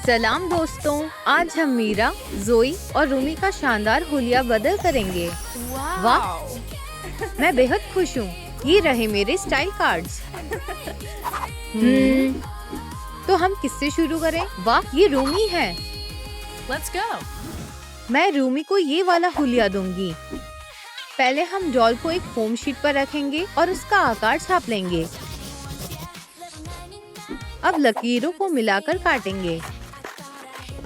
सलाम दोस्तों, आज हम मीरा, जोई और रूमी का शानदार हुलिया बदल करेंगे। वाह, मैं बेहद खुश हूँ। ये रहे मेरे स्टाइल कार्ड्स। तो हम किससे शुरू करें? वाह, ये रूमी है। Let's go. मैं रूमी को ये वाला हुलिया दूंगी। पहले हम डॉल को एक फोम शीट पर रखेंगे और उसका आकार छाप लेंगे। अब लकीरों को मिलाकर काटेंगे।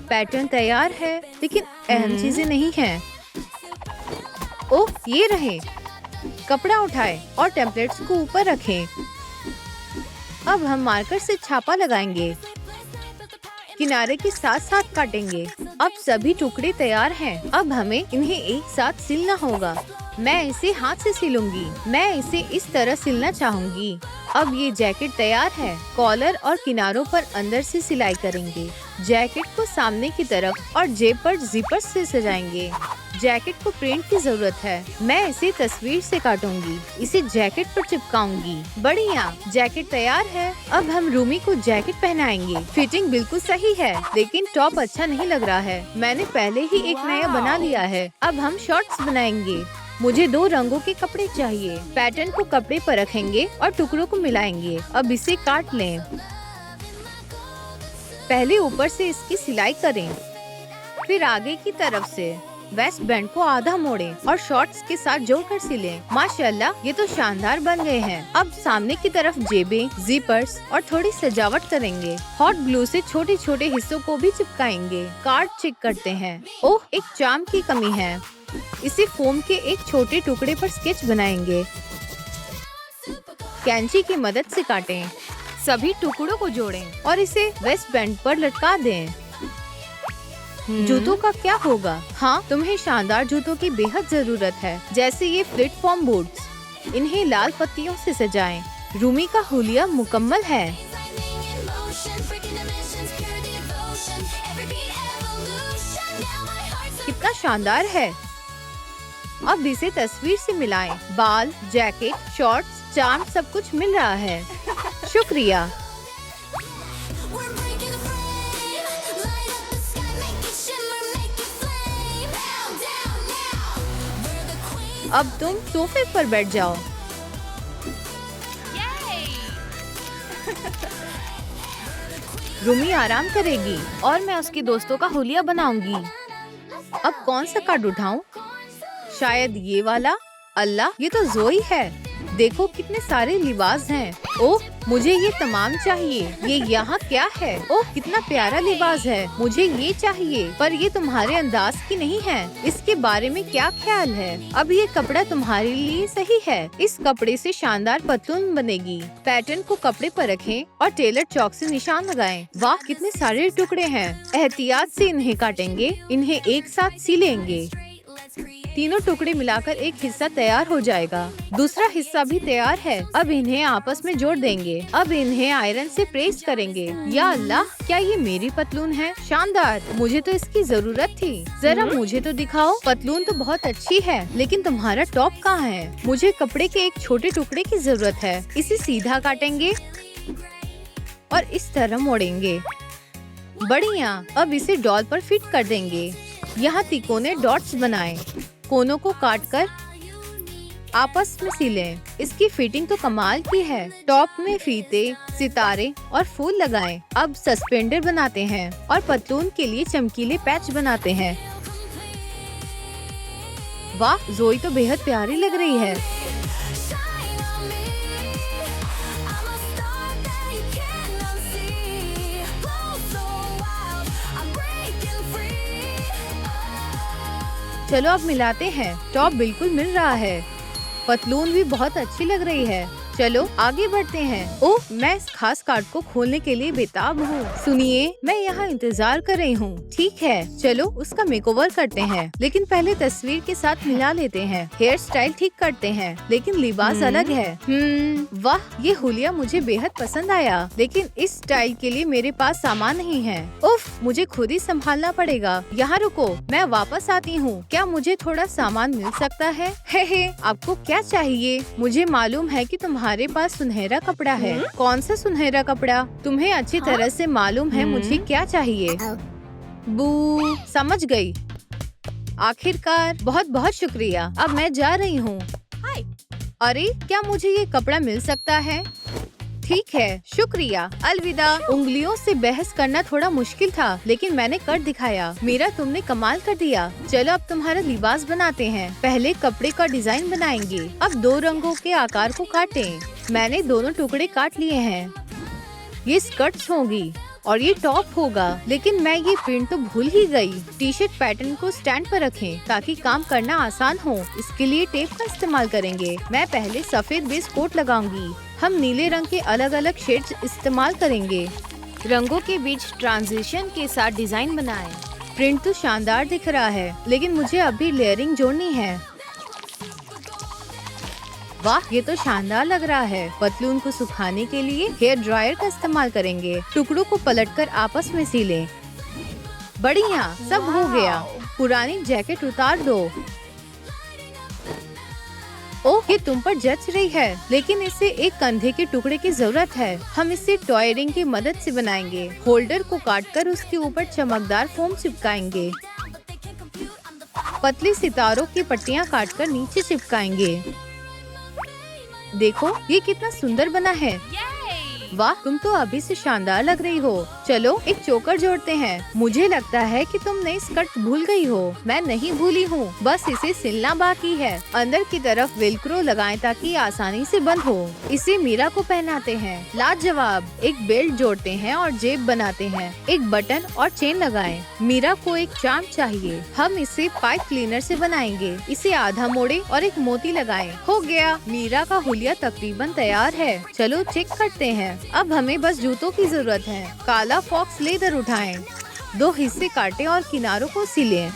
पैटर्न तैयार है, लेकिन अहम चीजें नहीं हैं। ओह, ये रहे। कपड़ा उठाएं और टेम्पलेट्स को ऊपर रखें। अब हम मार्कर से छापा लगाएंगे। किनारे के साथ साथ काटेंगे। अब सभी टुकड़े तैयार हैं। अब हमें इन्हें एक साथ सिलना होगा। मैं इसे हाथ से सिलूंगी। मैं इसे इस तरह सिलना चाहूंगी। अब ये जैकेट तैयार है। कॉलर और किनारों पर अंदर से सिलाई करेंगे। जैकेट को सामने की तरफ और जेब पर जिपर से सजाएंगे। जैकेट को प्रिंट की जरूरत है। मैं इसे तस्वीर से काटूंगी। इसे जैकेट पर चिपकाऊंगी। बढ़िया, जैकेट तैयार है। अब हम रूमी को जैकेट पहनाएंगे। फिटिंग बिल्कुल सही है, लेकिन टॉप अच्छा नहीं लग रहा है। मैंने पहले ही एक नया बना लिया है। अब हम शॉर्ट्स बनाएंगे। मुझे 2 रंगों के कपड़े चाहिए। पैटर्न को कपड़े पर रखेंगे और टुकड़ों को मिलाएंगे। अब इसे काट लें। पहले ऊपर से इसकी सिलाई करें, फिर आगे की तरफ से वेस्ट बैंड को आधा मोड़ें और शॉर्ट्स के साथ जोड़कर सिलें। माशाल्लाह, ये तो शानदार बन गए हैं। अब सामने की तरफ जेबें, जिपर्स और थोड़ी सजावट करेंगे। हॉट ग्लू से छोटे छोटे हिस्सों को भी चिपकाएंगे। कार्ड चेक करते हैं। ओह, एक चार्म की कमी है। इसे फोम के एक छोटे टुकड़े पर स्केच बनाएंगे। कैंची की मदद से काटें। सभी टुकड़ों को जोड़ें और इसे वेस्ट बैंड पर लटका दें। जूतों का क्या होगा? हाँ, तुम्हें शानदार जूतों की बेहद जरूरत है, जैसे ये प्लेटफॉर्म बूट्स। इन्हें लाल पत्तियों से सजाएं। रूमी का हुलिया मुकम्मल है। कितना शानदार है। अब इसे तस्वीर से मिलाएं। बाल, जैकेट, शॉर्ट्स, चार्म सब कुछ मिल रहा है। शुक्रिया। अब तुम सोफे पर बैठ जाओ। रूमी आराम करेगी और मैं उसके दोस्तों का हुलिया बनाऊंगी। अब कौन सा कार्ड उठाऊं? शायद ये वाला। अल्लाह, ये तो जोई है। देखो कितने सारे लिबास हैं। ओह, मुझे ये तमाम चाहिए। ये यहाँ क्या है? ओह, कितना प्यारा लिबास है। मुझे ये चाहिए, पर ये तुम्हारे अंदाज की नहीं है। इसके बारे में क्या ख्याल है? अब ये कपड़ा तुम्हारे लिए सही है। इस कपड़े से शानदार पतलून बनेगी। पैटर्न को कपड़े पर रखें और टेलर चौक से निशान लगाएं। वाह, कितने सारे टुकड़े हैं। एहतियात से इन्हें काटेंगे। इन्हें एक साथ सिलेंगे। तीनों टुकड़े मिलाकर एक हिस्सा तैयार हो जाएगा। दूसरा हिस्सा भी तैयार है। अब इन्हें आपस में जोड़ देंगे। अब इन्हें आयरन से प्रेस करेंगे। या अल्लाह, क्या ये मेरी पतलून है? शानदार, मुझे तो इसकी जरूरत थी। जरा मुझे तो दिखाओ। पतलून तो बहुत अच्छी है, लेकिन तुम्हारा टॉप कहाँ है? मुझे कपड़े के एक छोटे टुकड़े की जरूरत है। इसे सीधा काटेंगे और इस तरह मोड़ेंगे। बढ़िया, अब इसे डॉल पर फिट कर देंगे। यहाँ तिकोने डॉट्स बनाएं। कोनों को काटकर आपस में सिलें। इसकी फिटिंग तो कमाल की है। टॉप में फीते, सितारे और फूल लगाएं। अब सस्पेंडर बनाते हैं और पतलून के लिए चमकीले पैच बनाते हैं। वाह, जोई तो बेहद प्यारी लग रही है। चलो अब मिलाते हैं। टॉप बिल्कुल मिल रहा है। पतलून भी बहुत अच्छी लग रही है। चलो आगे बढ़ते हैं। ओह, मैं इस खास कार्ड को खोलने के लिए बेताब हूँ। सुनिए, मैं यहाँ इंतजार कर रही हूँ। ठीक है, चलो उसका मेकओवर करते हैं, लेकिन पहले तस्वीर के साथ मिला लेते हैं। हेयर स्टाइल ठीक करते हैं, लेकिन लिबास अलग है। वाह, ये हुलिया मुझे बेहद पसंद आया, लेकिन इस स्टाइल के लिए मेरे पास सामान नहीं है। उफ, मुझे खुद ही संभालना पड़ेगा। यहाँ रुको, मैं वापस आती हूँ। क्या मुझे थोड़ा सामान मिल सकता है? हे, आपको क्या चाहिए? मुझे मालूम है कि तुम्हारे तुम्हारे पास सुनहरा कपड़ा है। कौन सा सुनहरा कपड़ा? तुम्हें अच्छी तरह से मालूम है मुझे क्या चाहिए। बू, समझ गई। आखिरकार, बहुत बहुत शुक्रिया। अब मैं जा रही हूँ। अरे, क्या मुझे ये कपड़ा मिल सकता है? ठीक है, शुक्रिया, अलविदा। उंगलियों से बहस करना थोड़ा मुश्किल था, लेकिन मैंने कर दिखाया। मेरा तुमने कमाल कर दिया। चलो अब तुम्हारा लिबास बनाते हैं। पहले कपड़े का डिजाइन बनाएंगे। अब 2 रंगों के आकार को काटें। मैंने दोनों टुकड़े काट लिए हैं। ये स्कर्ट्स होंगी और ये टॉप होगा, लेकिन मैं ये प्रिंट तो भूल ही गई। टी शर्ट पैटर्न को स्टैंड पर रखें ताकि काम करना आसान हो। इसके लिए टेप का इस्तेमाल करेंगे। मैं पहले सफेद बेस कोट लगाऊंगी। हम नीले रंग के अलग अलग शेड्स इस्तेमाल करेंगे। रंगों के बीच ट्रांजिशन के साथ डिजाइन बनाएं। प्रिंट तो शानदार दिख रहा है, लेकिन मुझे अभी लेयरिंग जोड़नी है। वाह, ये तो शानदार लग रहा है। पतलून को सुखाने के लिए हेयर ड्रायर का इस्तेमाल करेंगे। टुकड़ों को पलटकर आपस में सिलें। बढ़िया, सब हो गया। पुरानी जैकेट उतार दो। ओह, ये तुम पर जच रही है, लेकिन इसे एक कंधे के टुकड़े की जरूरत है। हम इसे टॉय रिंग की मदद से बनाएंगे। होल्डर को काटकर उसके ऊपर चमकदार फोम चिपकाएंगे। पतली सितारों की पट्टियाँ काटकर नीचे चिपकाएंगे। देखो, ये कितना सुंदर बना है। वाह, तुम तो अभी से शानदार लग रही हो। चलो एक चोकर जोड़ते हैं। मुझे लगता है कि तुम नई स्कर्ट भूल गई हो। मैं नहीं भूली हूँ, बस इसे सिलना बाकी है। अंदर की तरफ वेलक्रो लगाएं ताकि आसानी से बंद हो। इसे मीरा को पहनाते हैं। लाजवाब। एक बेल्ट जोड़ते हैं और जेब बनाते हैं। एक बटन और चेन लगाएं। मीरा को एक चार्म चाहिए। हम इसे पाइप क्लीनर से बनाएंगे। इसे आधा मोड़े और एक मोती लगाएं। हो गया, मीरा का हुलिया तकरीबन तैयार है। चलो चेक करते हैं। अब हमें बस जूतों की जरूरत है। काला फॉक्स लेदर उठाएं। 2 हिस्से काटें और किनारों को सिलें।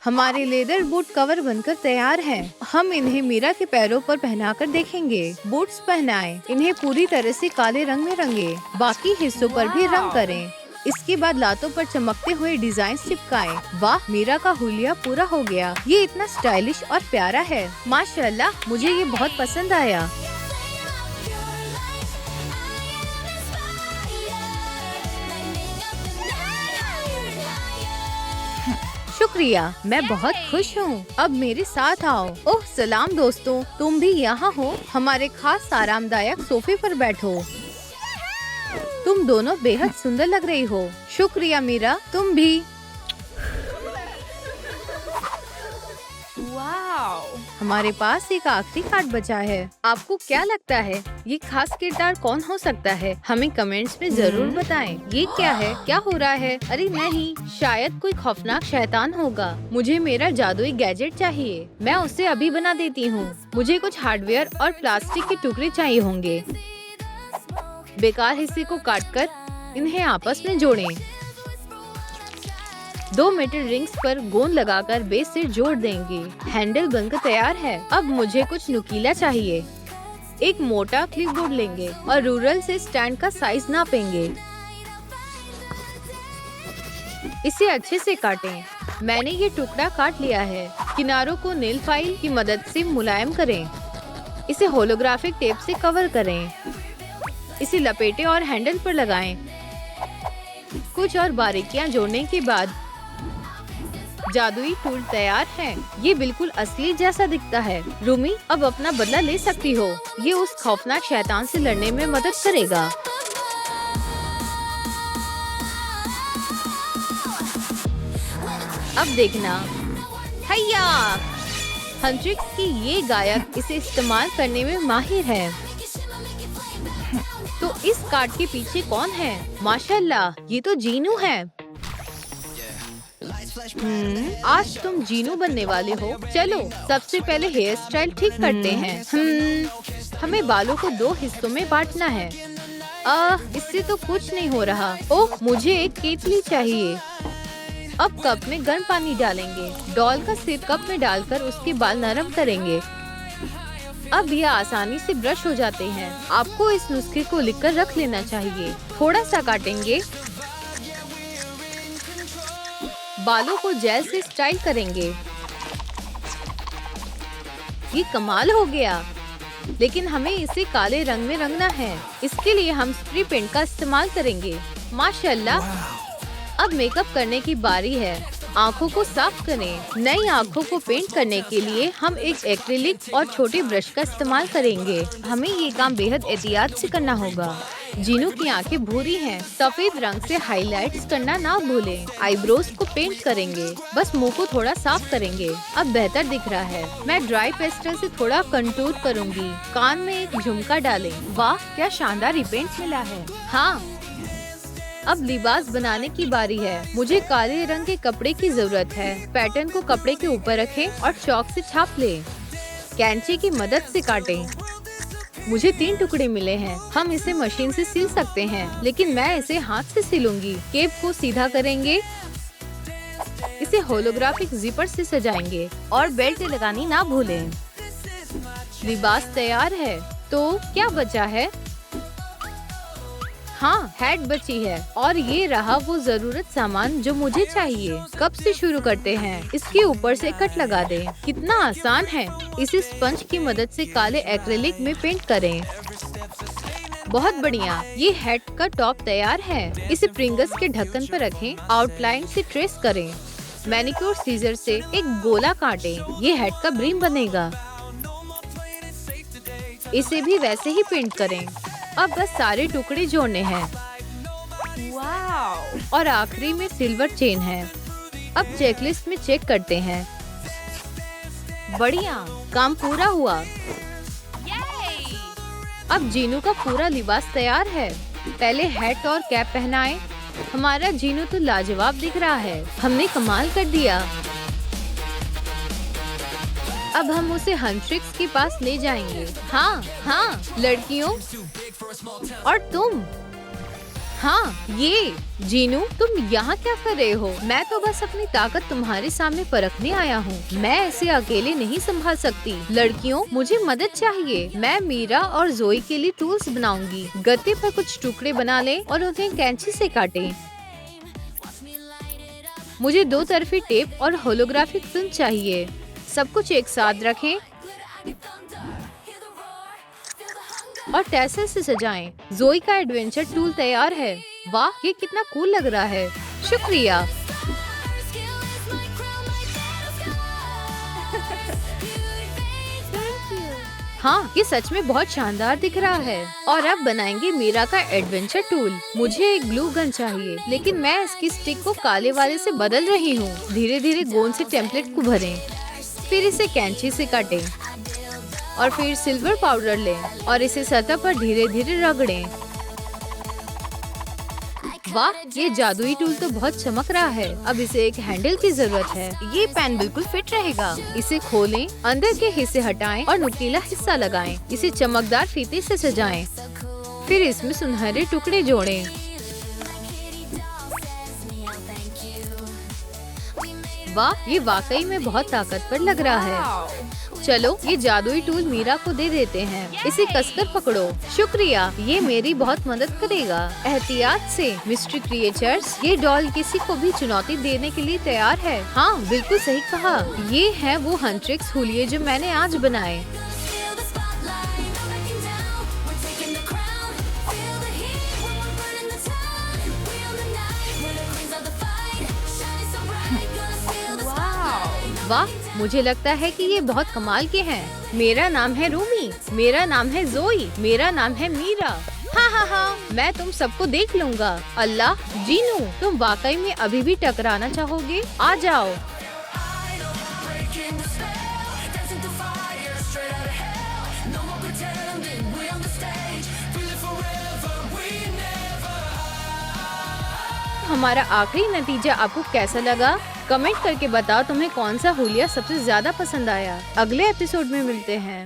हमारे लेदर बूट कवर बनकर तैयार हैं। हम इन्हें मीरा के पैरों पर पहनाकर देखेंगे। बूट्स पहनाएं। इन्हें पूरी तरह से काले रंग में रंगे। बाकी हिस्सों पर भी रंग करें। इसके बाद लातों पर चमकते हुए डिजाइन चिपकाएं। वाह, मीरा का हुलिया पूरा हो गया। ये इतना स्टाइलिश और प्यारा है। माशाल्लाह, मुझे ये बहुत पसंद आया। शुक्रिया, मैं बहुत खुश हूँ। अब मेरे साथ आओ। ओह सलाम दोस्तों, तुम भी यहाँ हो। हमारे खास आरामदायक सोफे पर बैठो। तुम दोनों बेहद सुंदर लग रही हो। शुक्रिया मीरा, तुम भी। हमारे पास एक आखिरी कार्ड बचा है। आपको क्या लगता है ये खास किरदार कौन हो सकता है? हमें कमेंट्स में जरूर बताएं। ये क्या है? क्या हो रहा है? अरे नहीं, शायद कोई खौफनाक शैतान होगा। मुझे मेरा जादुई गैजेट चाहिए। मैं उसे अभी बना देती हूँ। मुझे कुछ हार्डवेयर और प्लास्टिक के टुकड़े चाहिए होंगे। बेकार हिस्से को काटकर इन्हें आपस में जोड़ें। 2 मेटल रिंग्स पर गोंद लगाकर बेस से जोड़ देंगे। हैंडल बनकर तैयार है। अब मुझे कुछ नुकीला चाहिए। एक मोटा क्लिपबोर्ड लेंगे और रूलर से स्टैंड का साइज नापेंगे। इसे अच्छे से काटें। मैंने ये टुकड़ा काट लिया है। किनारों को नेल फाइल की मदद से मुलायम करें। इसे होलोग्राफिक टेप से कवर करें। इसे लपेटें और हैंडल पर लगाएं। कुछ और बारीकियां जोड़ने के बाद जादुई टूल तैयार है। ये बिल्कुल असली जैसा दिखता है। रूमी, अब अपना बदला ले सकती हो। ये उस खौफनाक शैतान से लड़ने में मदद करेगा। अब देखना। हैया! हंट्रिक्स की ये गायक इसे इस्तेमाल करने में माहिर है। तो इस कार्ड के पीछे कौन है? माशाल्लाह, ये तो जीनू है। आज तुम जीनू बनने वाले हो। चलो सबसे पहले हेयर स्टाइल ठीक करते हैं। हमें बालों को 2 हिस्सों में बांटना है। इससे तो कुछ नहीं हो रहा। ओह, मुझे एक केतली चाहिए। अब कप में गर्म पानी डालेंगे। डॉल का सिर कप में डालकर उसके बाल नरम करेंगे। अब ये आसानी से ब्रश हो जाते हैं। आपको इस नुस्खे को लिखकर रख लेना चाहिए। थोड़ा सा काटेंगे। बालों को जेल से स्टाइल करेंगे। ये कमाल हो गया। लेकिन हमें इसे काले रंग में रंगना है। इसके लिए हम स्प्रे पेंट का इस्तेमाल करेंगे। माशाल्लाह, अब मेकअप करने की बारी है। आँखों को साफ करें। नई आँखों को पेंट करने के लिए हम एक एक्रिलिक और छोटे ब्रश का इस्तेमाल करेंगे। हमें ये काम बेहद एहतियात से करना होगा। जीनू की आंखें भूरी हैं। सफेद रंग से हाइलाइट्स करना ना भूलें। आईब्रोज को पेंट करेंगे। बस मुंह को थोड़ा साफ करेंगे। अब बेहतर दिख रहा है। मैं ड्राई पेस्टल से थोड़ा कंटूर करूंगी। कान में एक झुमका डालें। वाह, क्या शानदार रिपेंट मिला है। हाँ, अब लिबास बनाने की बारी है। मुझे काले रंग के कपड़े की जरूरत है। पैटर्न को कपड़े के ऊपर रखें और चॉक से छाप लें। कैंची की मदद से काटें। मुझे 3 टुकड़े मिले हैं। हम इसे मशीन से सिल सकते हैं, लेकिन मैं इसे हाथ से सिलूंगी। केप को सीधा करेंगे। इसे होलोग्राफिक जिपर से सजाएंगे और बेल्ट लगानी ना भूलें। लिबास तैयार है। तो क्या बचा है? हाँ, हैट बची है और ये रहा वो जरूरत सामान जो मुझे चाहिए। कब से शुरू करते हैं? इसके ऊपर से कट लगा दें। कितना आसान है। इसे स्पंज की मदद से काले एक्रिलिक में पेंट करें। बहुत बढ़िया, ये हैट का टॉप तैयार है। इसे प्रिंगल्स के ढक्कन पर रखें। आउटलाइन से ट्रेस करें। मैनिक्योर सीजर से एक गोला काटें। ये हैट का ब्रिम बनेगा। इसे भी वैसे ही पेंट करें। अब बस सारे टुकड़े जोड़ने हैं। वाव! और आखिरी में सिल्वर चेन है। अब चेकलिस्ट में चेक करते हैं। बढ़िया, काम पूरा हुआ। अब जीनू का पूरा लिबास तैयार है। पहले हैट और कैप पहनाएं। हमारा जीनू तो लाजवाब दिख रहा है। हमने कमाल कर दिया। अब हम उसे हंट्रिक्स के पास ले जाएंगे। हाँ, लड़कियों, और तुम। हाँ, ये जीनू, तुम यहाँ क्या कर रहे हो? मैं तो बस अपनी ताकत तुम्हारे सामने परखने आया हूँ। मैं इसे अकेले नहीं संभाल सकती। लड़कियों, मुझे मदद चाहिए। मैं मीरा और जोई के लिए टूल्स बनाऊंगी। गत्ते पर कुछ टुकड़े बना लें और उन्हें कैंची से काटें। मुझे 2 तरफी टेप और होलोग्राफिक फिल्म चाहिए। सब कुछ एक साथ रखें और टैसल से सजाएं। जोई का एडवेंचर टूल तैयार है। वाह, ये कितना कूल लग रहा है। शुक्रिया। हाँ, ये सच में बहुत शानदार दिख रहा है। और अब बनाएंगे मीरा का एडवेंचर टूल। मुझे एक ग्लू गन चाहिए, लेकिन मैं इसकी स्टिक को काले वाले से बदल रही हूँ। धीरे धीरे गोंद से टेम्पलेट को भरें। फिर इसे कैंची से काटें और फिर सिल्वर पाउडर लें और इसे सतह पर धीरे धीरे रगड़ें। वाह, ये जादुई टूल तो बहुत चमक रहा है। अब इसे एक हैंडल की जरूरत है। ये पेन बिल्कुल फिट रहेगा। इसे खोलें, अंदर के हिस्से हटाएं और नुकीला हिस्सा लगाएं। इसे चमकदार फीते से सजाएं। फिर इसमें सुनहरे टुकड़े जोड़ें। वाह, ये वाकई में बहुत ताकतवर लग रहा है। चलो, ये जादुई टूल मीरा को दे देते हैं। इसे कसकर पकड़ो। शुक्रिया, ये मेरी बहुत मदद करेगा। एहतियात से मिस्ट्री क्रिएचर्स, ये डॉल किसी को भी चुनौती देने के लिए तैयार है। हाँ, बिल्कुल सही कहा। ये है वो हंट्रिक्स हुलिये जो मैंने आज बनाए। वाह, मुझे लगता है कि ये बहुत कमाल के हैं। मेरा नाम है रूमी, मेरा नाम है जोई, मेरा नाम है मीरा। हाँ, मैं तुम सबको देख लूँगा। अल्लाह, जीनू, तुम वाकई में अभी भी टकराना चाहोगे? आ जाओ। हमारा आखिरी नतीजा आपको कैसा लगा? कमेंट करके बताओ तुम्हें कौन सा हुलिया सबसे ज्यादा पसंद आया। अगले एपिसोड में मिलते हैं।